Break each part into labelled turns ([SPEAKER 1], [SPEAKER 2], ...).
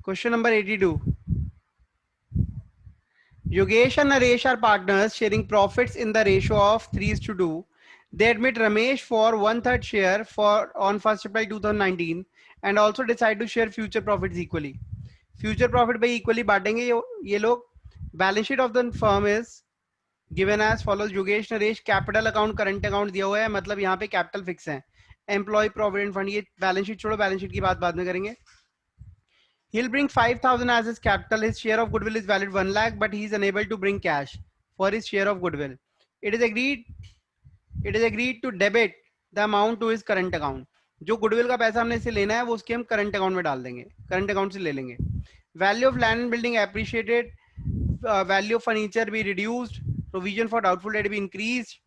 [SPEAKER 1] Question number 82. Yogesh and Naresh are partners sharing profits in the ratio of 3:2. They admit Ramesh for 1/3 share for on 1st April 2019 and also decide to share future profits equally. Future profit by equally बांटेंगे ये लोग. Balance sheet of the firm is given as follows. Yogesh Naresh capital account current account दिया हुआ है, मतलब यहाँ पे capital fix है. एम्प्लॉय प्रोविडेंट फंड, ये बैलेंस शीट छोड़ो, बैलेंस शीट की बात बाद में करेंगे. He'll bring 5,000 as his capital. His share of goodwill is valid 1 lakh, but he is unable to bring cash for his share of goodwill. It is agreed to debit the amount to his current account. जो goodwill का पैसा हमने इसे लेना है वो उसके हम करंट अकाउंट में डाल देंगे, करंट अकाउंट से ले लेंगे. Value of land and building appreciated, value of furniture be reduced, provision for doubtful debt be increased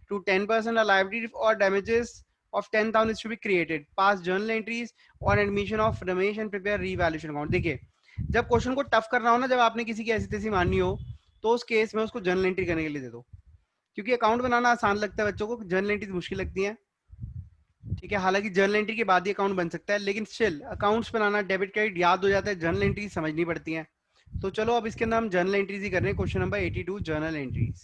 [SPEAKER 1] to 10%, a liability or damages of 10,000 is to be created. Pass journal entries on admission of Ramesh and prepare revaluation account. देखिए, जब question को tough करना हो ना, जब आपने किसी की ऐसी तैसी माननी हो, तो उस केस में उसको जर्नल एंट्री करने के लिए दे दो. क्योंकि अकाउंट बनाना आसान लगता है बच्चों को, जर्नल एंट्री मुश्किल लगती है. ठीक है, हालांकि जर्नल एंट्री के बाद ही अकाउंट बन सकता है, लेकिन स्टिल अकाउंट्स बनाना, डेबिट क्रेडिट याद हो जाता है, जर्नल एंट्री समझनी पड़ती है. तो चलो अब इसके अंदर हम जर्नल एंट्रीज ही कर रहे हैं. Question number 82, journal entries.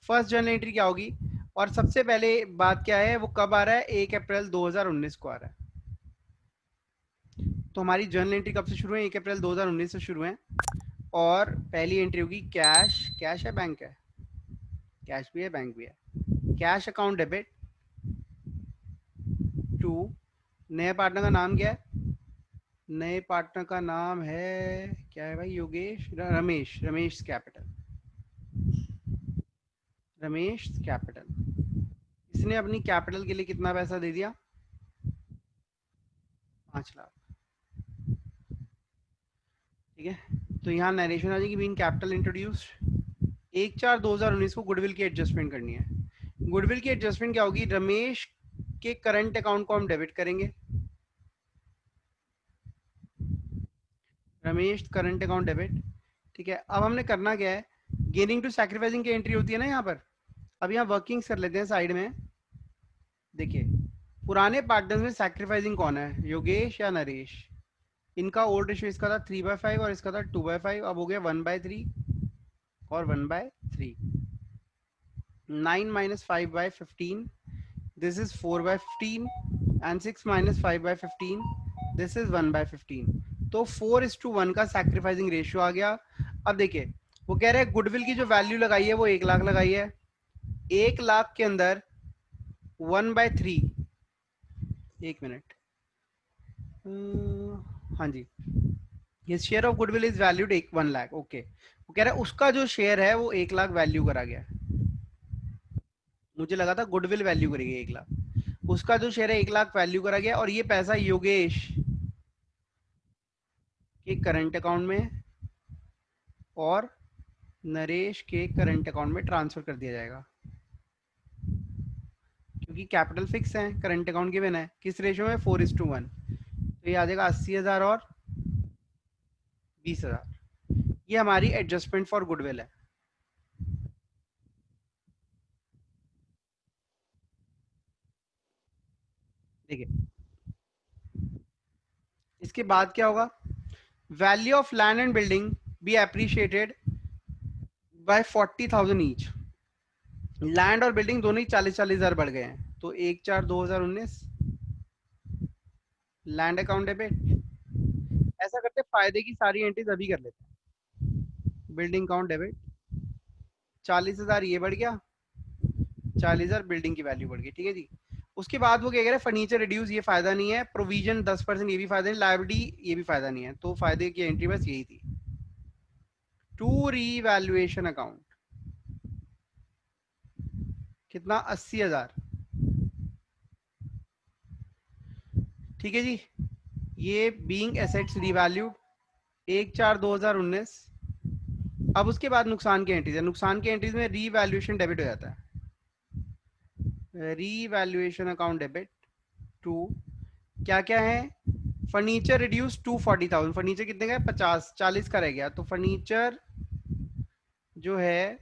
[SPEAKER 1] First journal entry क्या होगी, और सबसे पहले बात क्या है, वो कब आ रहा है, 1 अप्रैल 2019 को आ रहा है. तो हमारी जर्नल एंट्री कब से शुरू है, 1 अप्रैल 2019 से शुरू है. और पहली एंट्री होगी कैश. कैश है, बैंक है, कैश भी है, बैंक भी है. कैश अकाउंट डेबिट टू, नए पार्टनर का नाम क्या है, नए पार्टनर का नाम है क्या है भाई, योगेश, रमेश, रमेश कैपिटल, रमेश कैपिटल. इसने अपनी कैपिटल के लिए कितना पैसा दे दिया, 5 लाख. ठीक है, तो यहाँ नरेशन आ जाएगी, बीइंग कैपिटल इंट्रोड्यूस्ड. 1/4/2019 को गुडविल की एडजस्टमेंट करनी है. गुडविल की एडजस्टमेंट क्या होगी, रमेश के करंट अकाउंट को हम डेबिट करेंगे. Ramesh current account debit. ठीक है, अब हमने करना क्या है, गेनिंग टू सैक्रिफाइसिंग की एंट्री होती है ना यहाँ पर. अब यहाँ वर्किंग्स कर लेते हैं साइड में. देखिए, पुराने पार्टनर्स में सैक्रिफाइसिंग कौन है, योगेश या नरेश. इनका ओल्ड रेशियो इसका था 3/5 और इसका था 2/5. अब हो गया 1/3 और 1/3. 9 minus 5/15, this is 4/15, and 6 minus 5/15, this is 1/15. तो 4:1 का सैक्रिफाइसिंग रेशियो आ गया. अब देखिए, वो कह रहे हैं गुडविल की जो वैल्यू लगाई है वो 1 लाख लगाई है. 1 लाख के अंदर 1/3, 1 मिनट, हाँ जी, ये share of goodwill is valued 1 lakh. Okay, वो कह रहा है उसका जो शेयर है वो 1 लाख वैल्यू करा गया. मुझे लगा था गुडविल वैल्यू करेगी 1 लाख, उसका जो शेयर है 1 लाख वैल्यू करा गया. और ये पैसा योगेश के करंट अकाउंट में और नरेश के करंट अकाउंट में ट्रांसफर कर दिया जाएगा, क्योंकि कैपिटल फिक्स है, करंट अकाउंट गिवन है. किस रेशियो में, 4:1. तो ये आ जाएगा 80,000 और 20,000. ये हमारी एडजस्टमेंट फॉर गुडविल है. देखिए, इसके बाद क्या होगा, value of land and building be appreciated by 40,000 each. Land और बिल्डिंग दोनों ही 40,000 बढ़ गए हैं. तो 1/4/2019 लैंड अकाउंट डेबिट. ऐसा करते फायदे की सारी एंट्रीज अभी कर लेते हैं. बिल्डिंग अकाउंट डेबिट 40,000, ये बढ़ गया, 40,000 बिल्डिंग की वैल्यू बढ़ गई. ठीक है जी. उसके बाद वो क्या कह रहे हैं, फर्नीचर रिड्यूस, ये फायदा नहीं है. प्रोविजन 10%, ये भी फायदा नहीं. लायबिलिटी, ये भी फायदा नहीं है. तो फायदे की एंट्री बस यही थी. टू रीवैल्यूएशन अकाउंट कितना, 80,000. ठीक है जी. ये बीइंग एसेट्स रीवैल्यूड 1/4/2019. अब उसके बाद नुकसान की एंट्रीज है. नुकसान की एंट्रीज में रीवैल्यूएशन डेबिट हो जाता है. रीवैल्यूएशन अकाउंट डेबिट टू, क्या क्या है, फर्नीचर रिड्यूस टू 40,000. फर्नीचर कितने का है, 50, 40 का रह गया. तो फर्नीचर जो है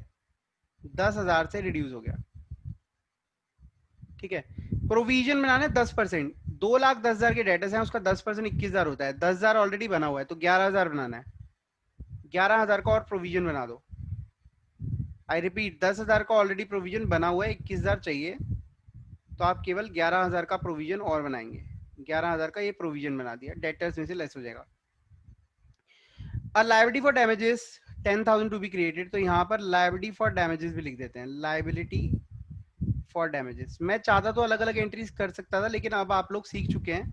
[SPEAKER 1] 10,000 से रिड्यूस हो गया. ठीक है, प्रोविजन बनाना है 10%. 2,10,000 के डेटर्स हैं, उसका 10% 21,000 होता है। 10,000 ऑलरेडी बना हुआ है तो 11,000 बनाना है। 11,000 का और प्रोविजन बना दो। आई रिपीट, 10,000 का ऑलरेडी प्रोविजन बना हुआ है, 21,000 चाहिए तो आप केवल 11,000 का प्रोविजन और बनाएंगे। 11,000 का ये प्रोविजन बना दिया, डेटर्स में से लेस हो जाएगा। Liability for damages 10,000 to be created, तो यहाँ पर लायबिलिटी फॉर डैमेजेस भी लिख देते हैं, लायबिलिटी फॉर डैमेजेस। मैं चाहता तो अलग अलग एंट्रीज कर सकता था, लेकिन अब आप लोग सीख चुके हैं,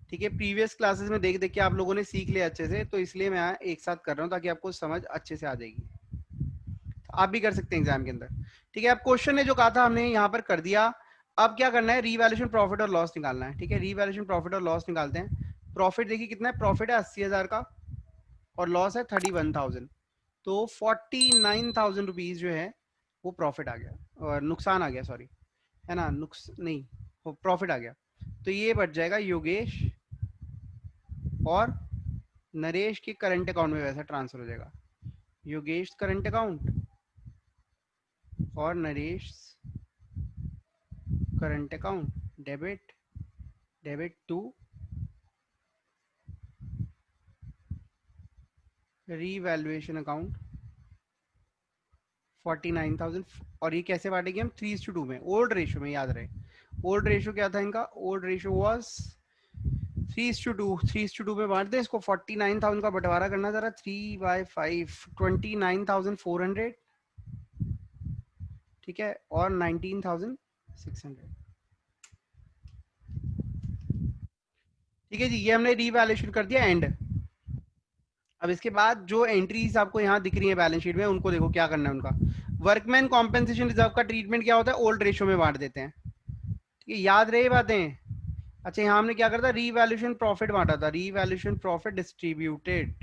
[SPEAKER 1] ठीक है, प्रीवियस क्लासेस में देख देख के आप लोगों ने सीख लिया अच्छे से, तो इसलिए मैं एक साथ कर रहा हूँ ताकि आपको समझ अच्छे से आ जाएगी। आप भी कर सकते हैं एग्जाम के अंदर, ठीक है। अब क्वेश्चन ने जो कहा था हमने यहाँ पर कर दिया। अब क्या करना है, रीवैल्यूएशन प्रॉफिट और लॉस निकालना है, ठीक है। रीवैल्यूएशन प्रॉफिट और लॉस निकालते हैं। प्रॉफिट देखिए कितना है, प्रॉफिट है 80,000 का और लॉस है 31,000, तो 49,000 रुपीज जो है वो प्रॉफिट आ गया, और नुकसान आ गया, सॉरी, है ना, नहीं, वो प्रॉफिट आ गया। तो ये बच जाएगा योगेश और नरेश के करंट अकाउंट में वैसा ट्रांसफर हो जाएगा। योगेश करंट अकाउंट और Naresh current account, debit debit to revaluation account 49,000। और ये कैसे बांटेंगे हम, 3:2 में, ओल्ड रेशो में, याद रहे। ओल्ड रेशो क्या था इनका, ओल्ड रेशो वाज 3:2। 3:2 में बांट दे इसको। 49,000 का बंटवारा करना जरा, 3/5, 29,400, ठीक है, और 19,600, ठीक है जी। ये हमने रीवैल्यूएशन कर दिया एंड। अब इसके बाद जो एंट्रीज आपको यहाँ दिख रही है बैलेंस शीट में, उनको देखो क्या करना है उनका। वर्कमैन कॉम्पेंसेशन रिजर्व का ट्रीटमेंट क्या होता है, ओल्ड रेशो में बांट देते हैं, ठीक है, याद रहे बातें। अच्छा, यहाँ हमने क्या करता, रीवैल्यूएशन प्रॉफिट बांटा था, रीवैल्यूएशन प्रॉफिट डिस्ट्रीब्यूटेड।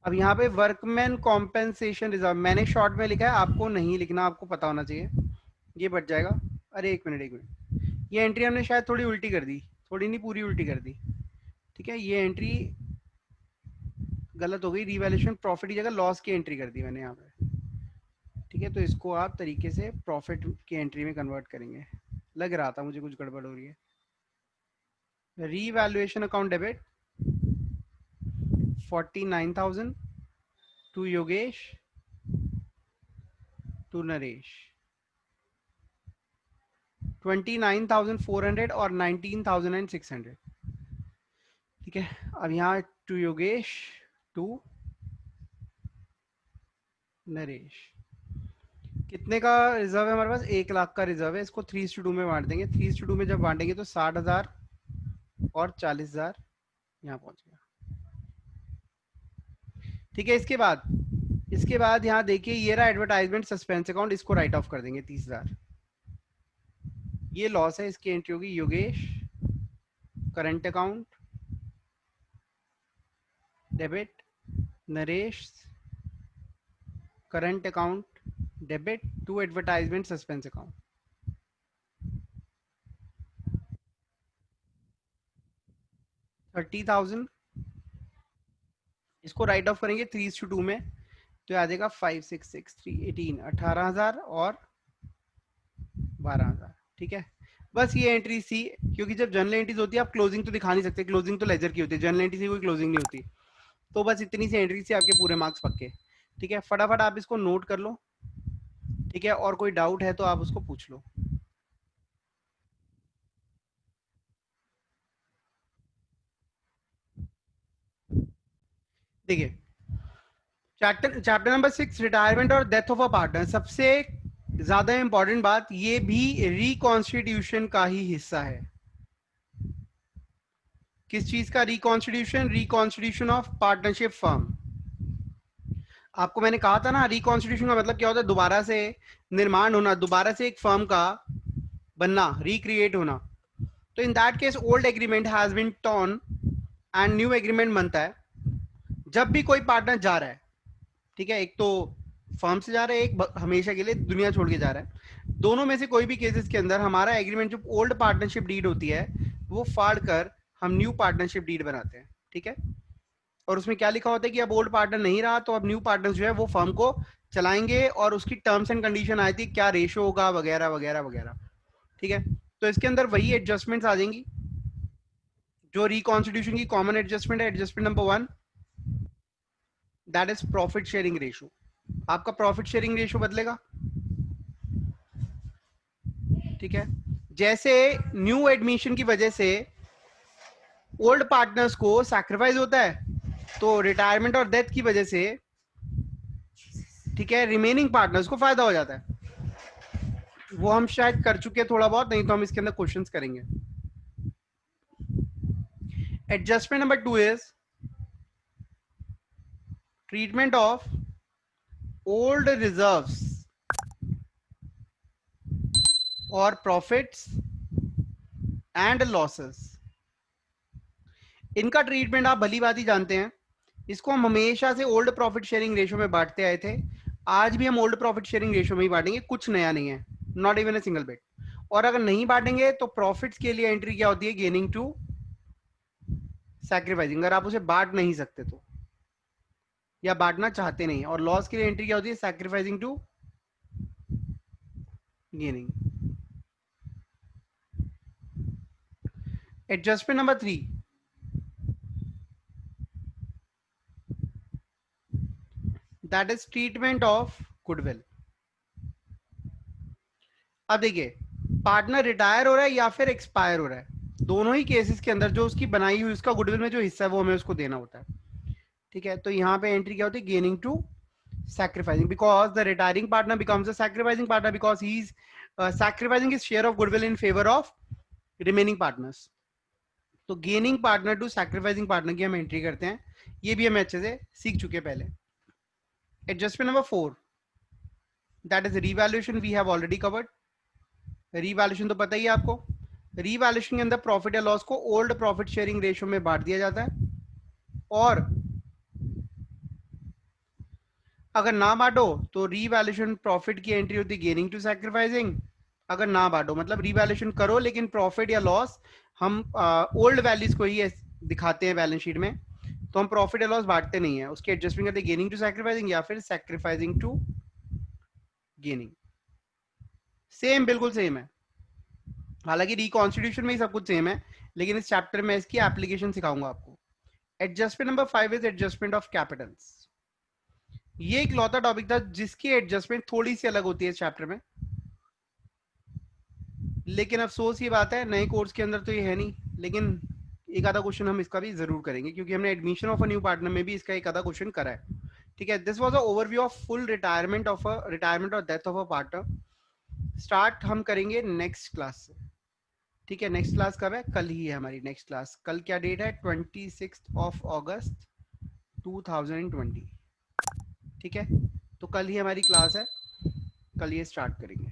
[SPEAKER 1] अब यहाँ पे वर्कमैन कॉम्पेंसेशन रिजर्व मैंने शॉर्ट में लिखा है, आपको नहीं लिखना, आपको पता होना चाहिए। ये बच जाएगा। अरे एक मिनट एक मिनट, ये एंट्री हमने शायद थोड़ी उल्टी कर दी, थोड़ी नहीं पूरी उल्टी कर दी, ठीक है। ये एंट्री गलत हो गई, रीवैल्यूएशन प्रॉफिट की जगह लॉस की एंट्री कर दी मैंने यहाँ पे, ठीक है। तो इसको आप तरीके से प्रॉफिट की एंट्री में कन्वर्ट करेंगे। लग रहा था मुझे कुछ गड़बड़ हो रही है। Revaluation account debit 49,000 to Yogesh to Naresh, 29,400 और 19,600, ठीक है। अब यहाँ टू योगेश टू नरेश, कितने का रिजर्व है हमारे पास, 1,00,000 का रिजर्व है। इसको 3:2 में बांट देंगे। 3:2 में जब बांटेंगे तो 60,000 और 40,000 यहाँ पहुंच गया, ठीक है। इसके बाद यहाँ देखिए, ये रहा एडवर्टाइजमेंट सस्पेंस अकाउंट, इसको राइट ऑफ कर देंगे 30,000। ये लॉस है, इसकी एंट्री होगी Yogesh current account debit, Naresh current account debit to advertisement suspense account. 30,000, इसको राइट ऑफ करेंगे 3:2 में, तो आ जाएगा 5, 6, 6, 3, 18, 18,000 और 12,000, ठीक है। बस ये एंट्री सी, क्योंकि जब जर्नल एंट्रीज होती है आप क्लोजिंग तो दिखा नहीं सकते, क्लोजिंग तो लेजर की होती है, जर्नल एंट्री से कोई क्लोजिंग नहीं होती। तो बस इतनी सी एंट्री से आपके पूरे मार्क्स पक्के, ठीक है। फटाफट आप इसको नोट कर लो, ठीक है, और कोई डाउट है तो आप उसको पूछ लो। देखिए, चैप्टर नंबर 6, रिटायरमेंट और डेथ ऑफ अ पार्टनर, सबसे ज्यादा इंपॉर्टेंट बात, ये भी रिकॉन्स्टिट्यूशन का ही हिस्सा है। किस चीज का reconstitution, reconstitution of partnership firm. आपको मैंने कहा था ना, रिकॉन्स्टिट्यूशन का मतलब क्या होता है, दोबारा से निर्माण होना, दोबारा से एक फर्म का बनना, रिक्रिएट होना। तो in that case old agreement has been torn and new agreement बनता है जब भी कोई पार्टनर जा रहा है, ठीक है। एक तो फर्म से जा रहा है, एक हमेशा के लिए दुनिया छोड़ के जा रहा है। दोनों में से कोई भी केसेस के अंदर हमारा एग्रीमेंट जो ओल्ड पार्टनरशिप डीड होती है वो फाड़ कर हम न्यू पार्टनरशिप डीड बनाते हैं, ठीक है। और उसमें क्या लिखा होता है कि अब ओल्ड पार्टनर नहीं रहा तो अब न्यू पार्टनर जो है वो फर्म को चलाएंगे, और उसकी टर्म्स एंड कंडीशन आई थी, क्या रेशो होगा, वगैरह वगैरह वगैरह। ठीक है, तो इसके अंदर वही एडजस्टमेंट्स आ जाएंगी जो रिकॉन्स्टिट्यूशन की कॉमन एडजस्टमेंट है। Adjustment number 1, that is profit sharing ratio. आपका प्रॉफिट शेयरिंग रेशो बदलेगा, ठीक है। जैसे न्यू एडमिशन की वजह से ओल्ड पार्टनर्स को सैक्रिफाइस होता है, तो रिटायरमेंट और डेथ की वजह से, ठीक है, रिमेनिंग पार्टनर्स को फायदा हो जाता है। वो हम शायद कर चुके हैं थोड़ा बहुत, नहीं तो हम इसके अंदर क्वेश्चंस करेंगे। Adjustment number 2 is treatment of old reserves और प्रॉफिट्स एंड लॉसेस। इनका ट्रीटमेंट आप भली बात ही जानते हैं। इसको हम हमेशा से ओल्ड प्रॉफिट शेयरिंग रेशो में बांटते आए थे, आज भी हम ओल्ड प्रॉफिट शेयरिंग रेशो में ही बांटेंगे, कुछ नया नहीं है, not even a single bit. और अगर नहीं बांटेंगे तो प्रॉफिट्स के लिए एंट्री क्या होती है, गेनिंग टू सैक्रिफाइसिंग, अगर आप उसे बांट नहीं सकते तो, या बांटना चाहते नहीं। और लॉस के लिए एंट्री क्या होती है, sacrificing to gaining. Adjustment number 3, that is treatment of goodwill. अब देखिए, पार्टनर रिटायर हो रहा है या फिर एक्सपायर हो रहा है, दोनों ही केसेस के अंदर जो उसकी बनाई हुई उसका गुडविल में जो हिस्सा है वो हमें उसको देना होता है, ठीक है। तो यहाँ पे एंट्री क्या होती है, gaining to sacrificing, because the retiring partner becomes a sacrificing partner because he is sacrificing his share of goodwill in favor of remaining partners। तो gaining partner to sacrificing partner की हम एंट्री करते हैं, ये भी हम अच्छे से सीख चुके हैं पहले। Adjustment number 4, that is revaluation, we have already covered. Revaluation तो पता ही है आपको। रीवैल्यूएशन के अंदर प्रॉफिट या लॉस को ओल्ड प्रॉफिट शेयरिंग रेशियो में बांट दिया जाता है, और अगर ना बांटो तो रीवैल्यूएशन प्रॉफिट की एंट्री होती है गेनिंग टू सैक्रिफाइसिंग। अगर ना बांटो मतलब रीवैल्यूएशन करो लेकिन प्रॉफिट या लॉस हम ओल्ड वैल्यूज को ही दिखाते हैं बैलेंस शीट में, तो हम प्रॉफिट या लॉस बांटते नहीं है, उसकी एडजस्टमेंट करते हैं गेनिंग टू सैक्रिफाइसिंग या फिर सैक्रिफाइसिंग टू गेनिंग। सेम, बिल्कुल सेम है। हालांकि रिकॉन्स्टिट्यूशन में ही सब कुछ सेम है, लेकिन इस चैप्टर में इसकी एप्लीकेशन सिखाऊंगा आपको। Adjustment number 5 is adjustment of Capitals. ये एक लौता टॉपिक था जिसकी एडजस्टमेंट थोड़ी सी अलग होती है इस चैप्टर में, लेकिन अफसोस ये बात है नए कोर्स के अंदर तो ये है नहीं, लेकिन एक आधा क्वेश्चन हम इसका भी जरूर करेंगे क्योंकि हमने admission of a new partner में भी इसका एक आधा क्वेश्चन करा है, ठीक है। This was a overview of full retirement और death of a partner. Start हम करेंगे नेक्स्ट क्लास से, ठीक है। नेक्स्ट क्लास कब है, कल ही है हमारी नेक्स्ट क्लास। कल क्या डेट है, 26 अगस्त 2020, ठीक है। तो कल ही हमारी क्लास है, कल ये स्टार्ट करेंगे।